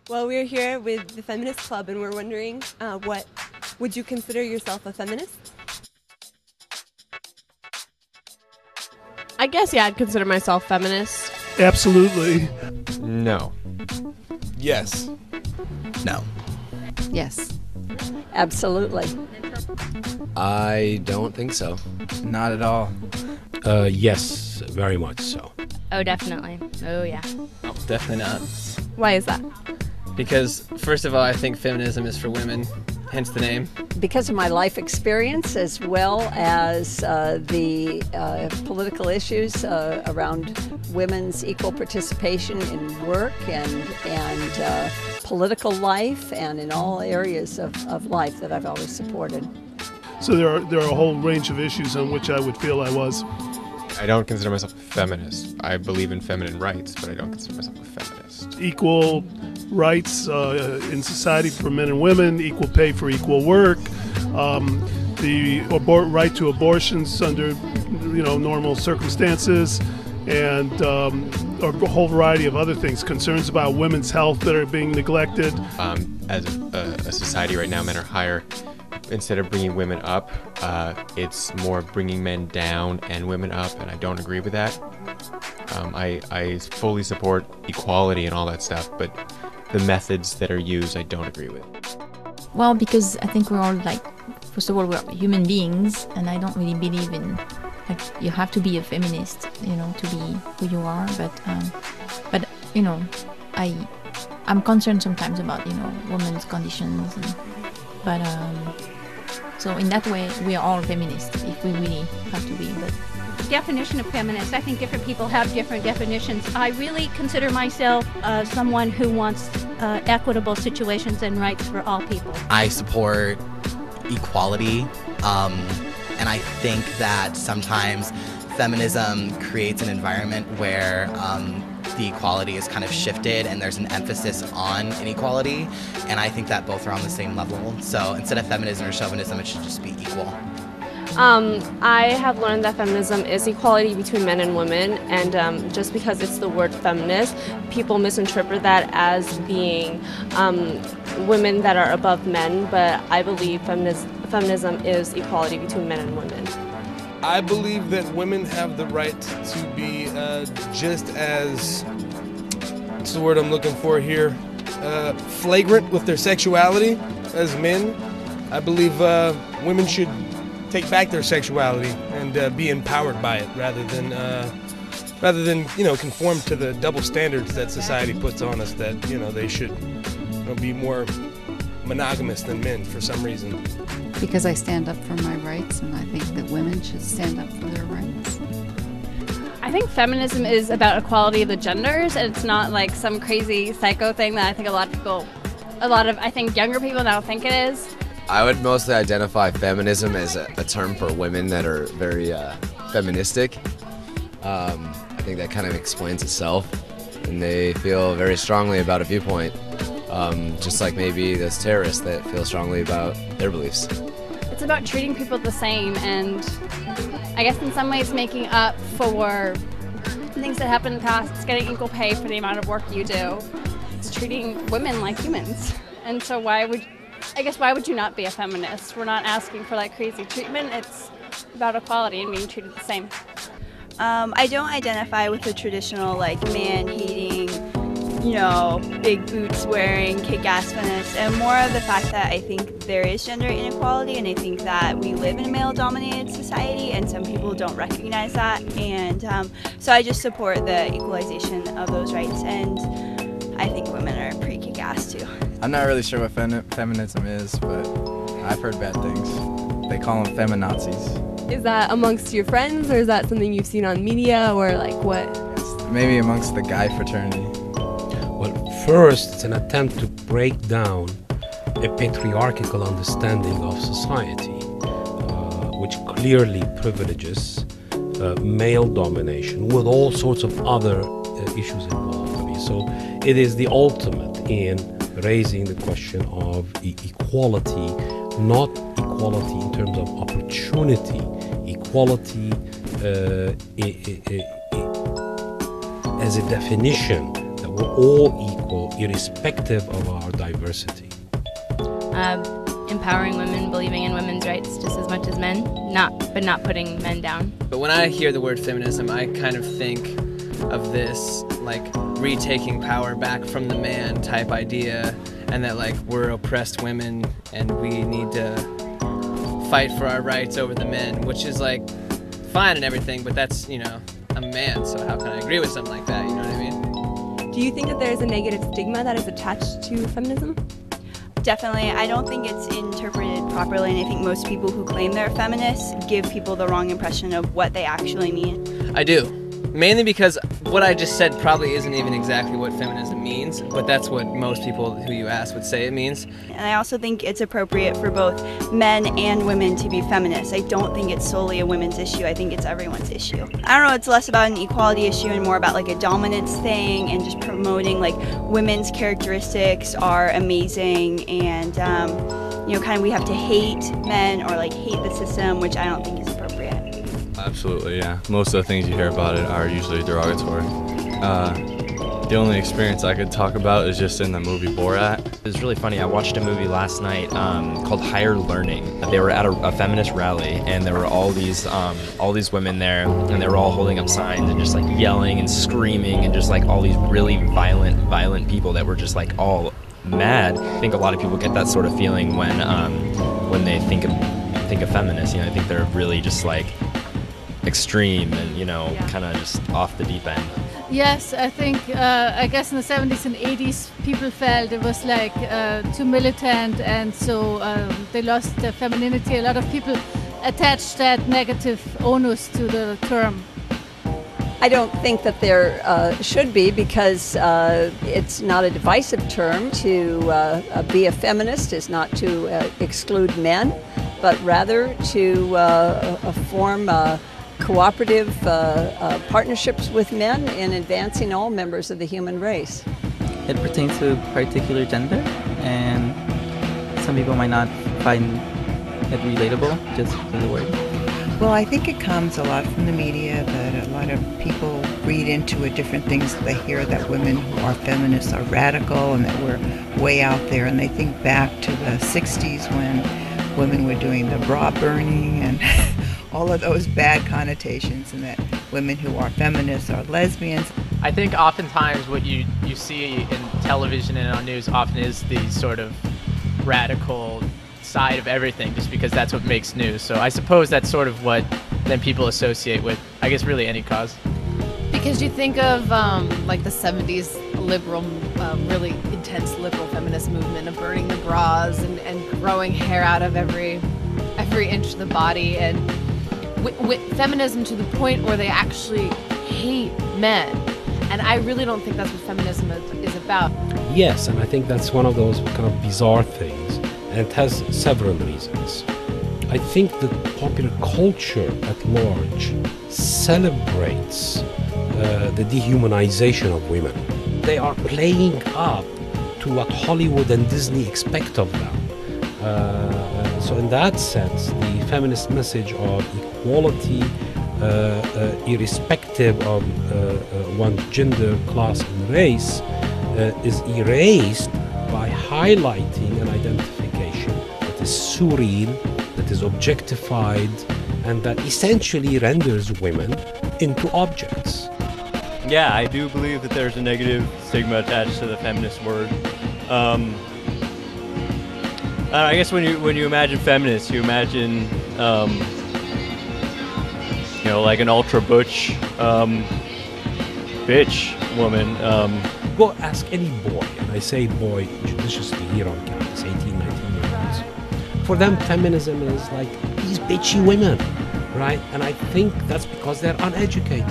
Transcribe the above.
Well, we're here with the Feminist Club, and we're wondering, would you consider yourself a feminist? I guess, yeah, I'd consider myself feminist. Absolutely. No. Yes. No. Yes. Absolutely. I don't think so. Not at all. Yes, very much so. Oh, definitely. Oh, yeah. Oh, definitely not. Why is that? Because, first of all, I think feminism is for women, hence the name. Because of my life experience, as well as the political issues around women's equal participation in work and political life, and in all areas of life that I've always supported. So there are a whole range of issues on which I would feel I was. I don't consider myself a feminist. I believe in feminine rights, but I don't consider myself a feminist. Equal rights in society for men and women, equal pay for equal work, the right to abortions under normal circumstances, and a whole variety of other things, concerns about women's health that are being neglected. As a society right now, men are higher. Instead of bringing women up, it's more bringing men down and women up, and I don't agree with that. I fully support equality and all that stuff, but the methods that are used I don't agree with. Well, because I think we're all first of all, we're human beings, and I don't really believe in you have to be a feminist, to be who you are. But I'm concerned sometimes about women's conditions, so in that way we are all feminists if we really have to be. But Definition of feminist, I think different people have different definitions. I really consider myself someone who wants equitable situations and rights for all people. I support equality, and I think that sometimes feminism creates an environment where the equality is kind of shifted and there's an emphasis on inequality, and I think that both are on the same level. So instead of feminism or chauvinism, it should just be equal. I have learned that feminism is equality between men and women, and just because it's the word feminist, people misinterpret that as being women that are above men, but I believe feminism is equality between men and women. I believe that women have the right to be just as, what's the word I'm looking for here, flagrant with their sexuality as men. I believe women should take back their sexuality and be empowered by it rather than conform to the double standards that society puts on us, that they should be more monogamous than men for some reason. because I stand up for my rights, and I think that women should stand up for their rights. I think feminism is about equality of the genders, and it's not like some crazy psycho thing that I think I think younger people now think it is. I would mostly identify feminism as a term for women that are very feministic. I think that kind of explains itself, and they feel very strongly about a viewpoint, just like maybe those terrorists that feel strongly about their beliefs. It's about treating people the same, and I guess in some ways making up for things that happened in the past. It's getting equal pay for the amount of work you do. It's treating women like humans. And so why would you not be a feminist? We're not asking for like crazy treatment. It's about equality and being treated the same. I don't identify with the traditional like man-hating, big boots wearing, kick-ass feminist, and more of the fact that I think there is gender inequality, and I think that we live in a male-dominated society, and some people don't recognize that, and so I just support the equalization of those rights, and I think women are pretty kick-ass too. I'm not really sure what feminism is, but I've heard bad things. They call them feminazis. Is that amongst your friends, or is that something you've seen on media, or like what? Maybe amongst the guy fraternity. Well, first, it's an attempt to break down a patriarchal understanding of society, which clearly privileges male domination with all sorts of other issues involved. So it is the ultimate in raising the question of equality, not equality in terms of opportunity, equality as a definition that we're all equal, irrespective of our diversity. Empowering women, believing in women's rights just as much as men, but not putting men down. But when I hear the word feminism, I kind of think of this like retaking power back from the man type idea, and that like we're oppressed women and we need to fight for our rights over the men, which is like fine and everything, but that's, you know, I'm a man, so how can I agree with something like that, you know what I mean? Do you think that there is a negative stigma that is attached to feminism? Definitely. I don't think it's interpreted properly, and I think most people who claim they're feminists give people the wrong impression of what they actually mean. I do. Mainly because what I just said probably isn't even exactly what feminism means, but that's what most people who you ask would say it means. And I also think it's appropriate for both men and women to be feminists. I don't think it's solely a women's issue. I think it's everyone's issue. I don't know, it's less about an equality issue and more about like a dominance thing and just promoting like women's characteristics are amazing, and you know, kind of we have to hate men or like hate the system, which I don't think is appropriate. Absolutely, yeah. Most of the things you hear about it are usually derogatory. The only experience I could talk about is just in the movie Borat. It was really funny. I watched a movie last night called Higher Learning. They were at a feminist rally, and there were all these women there, and they were all holding up signs and just like yelling and screaming, and just like all these really violent people that were just like all mad. I think a lot of people get that sort of feeling when they think of feminists. You know, I think they're really just like extreme and, you know, kind of just off the deep end. Yes, I think, I guess in the 70s and 80s, people felt it was like too militant, and so they lost their femininity. A lot of people attached that negative onus to the term. I don't think that there should be, because it's not a divisive term. To be a feminist is not to exclude men, but rather to form cooperative partnerships with men in advancing all members of the human race. It pertains to a particular gender, and some people might not find it relatable just to the word. Well, I think it comes a lot from the media, that a lot of people read into it different things. They hear that women who are feminists are radical and that we're way out there, and they think back to the 60s when women were doing the bra burning and all of those bad connotations, and that women who are feminists are lesbians. I think oftentimes what you see in television and on news often is the sort of radical side of everything, just because that's what makes news. So I suppose that's sort of what then people associate with, I guess, really any cause. Because you think of like the 70s liberal, really intense liberal feminist movement of burning the bras and growing hair out of every inch of the body, and with feminism to the point where they actually hate men. And I really don't think that's what feminism is about. Yes, and I think that's one of those kind of bizarre things, and it has several reasons. I think that popular culture at large celebrates the dehumanization of women. They are playing up to what Hollywood and Disney expect of them. So in that sense, the feminist message of equality, irrespective of one's gender, class, and race, is erased by highlighting an identification that is surreal, that is objectified, and that essentially renders women into objects. Yeah, I do believe that there's a negative stigma attached to the feminist word. I guess when you imagine feminists, you imagine, you know, like an ultra butch, bitch woman. Go ask any boy, and I say boy judiciously here on campus, 18, 19-year-olds. For them, feminism is like these bitchy women, right? And I think that's because they're uneducated.